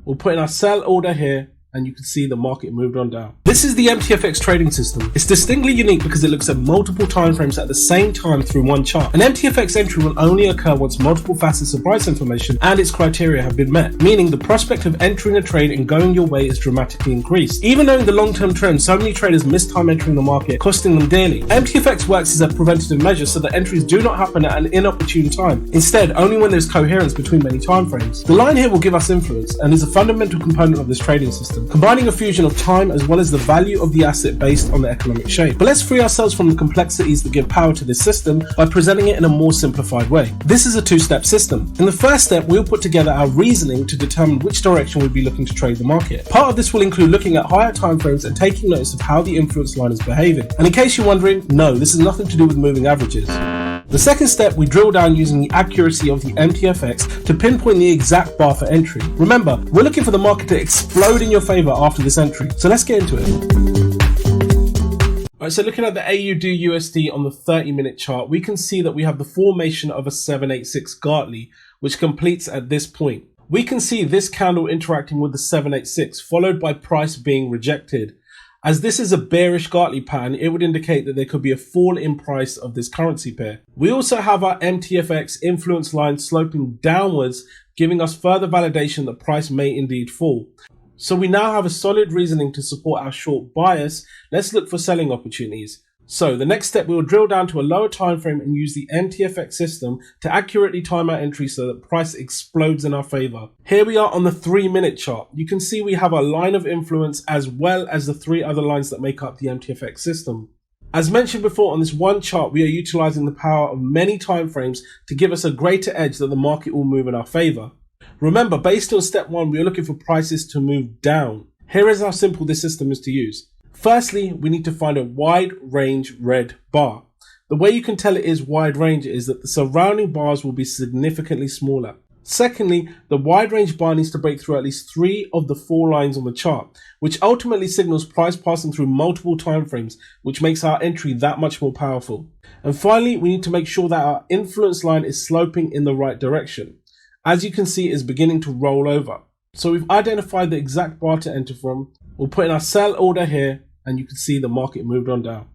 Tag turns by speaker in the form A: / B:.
A: We'll put in our sell order here, and you can see the market moved on down. This is the MTFX trading system. It's distinctly unique because it looks at multiple timeframes at the same time through one chart. An MTFX entry will only occur once multiple facets of price information and its criteria have been met, meaning the prospect of entering a trade and going your way is dramatically increased. Even knowing the long-term trend, so many traders miss time entering the market, costing them dearly. MTFX works as a preventative measure so that entries do not happen at an inopportune time. Instead, only when there's coherence between many timeframes. The line here will give us influence and is a fundamental component of this trading system, combining a fusion of time as well as the value of the asset based on the economic shape. But let's free ourselves from the complexities that give power to this system by presenting it in a more simplified way. This is a two-step system. In the first step, we'll put together our reasoning to determine which direction we'll be looking to trade the market. Part of this will include looking at higher timeframes and taking notice of how the influence line is behaving. And in case you're wondering, no, this has nothing to do with moving averages. The second step, we drill down using the accuracy of the MTFX to pinpoint the exact bar for entry. Remember, we're looking for the market to explode in your favor after this entry. So let's get into it. Alright, so looking at the AUDUSD on the 30-minute chart, we can see that we have the formation of a 786 Gartley, which completes at this point. We can see this candle interacting with the 786, followed by price being rejected. As this is a bearish Gartley pattern, it would indicate that there could be a fall in price of this currency pair. We also have our MTFX influence line sloping downwards, giving us further validation that price may indeed fall. So we now have a solid reasoning to support our short bias. Let's look for selling opportunities. So the next step, we will drill down to a lower time frame and use the MTFX system to accurately time our entry so that price explodes in our favor. Here we are on the 3-minute chart. You can see we have a line of influence as well as the 3 other lines that make up the MTFX system. As mentioned before, on this one chart, we are utilizing the power of many time frames to give us a greater edge that the market will move in our favor. Remember, based on step 1, we are looking for prices to move down. Here is how simple this system is to use. Firstly, we need to find a wide range red bar. The way you can tell it is wide range is that the surrounding bars will be significantly smaller. Secondly, the wide range bar needs to break through at least 3 of the 4 lines on the chart, which ultimately signals price passing through multiple timeframes, which makes our entry that much more powerful. And finally, we need to make sure that our influence line is sloping in the right direction. As you can see, it is beginning to roll over. So we've identified the exact bar to enter from. We'll put in our sell order here, and you can see the market moved on down.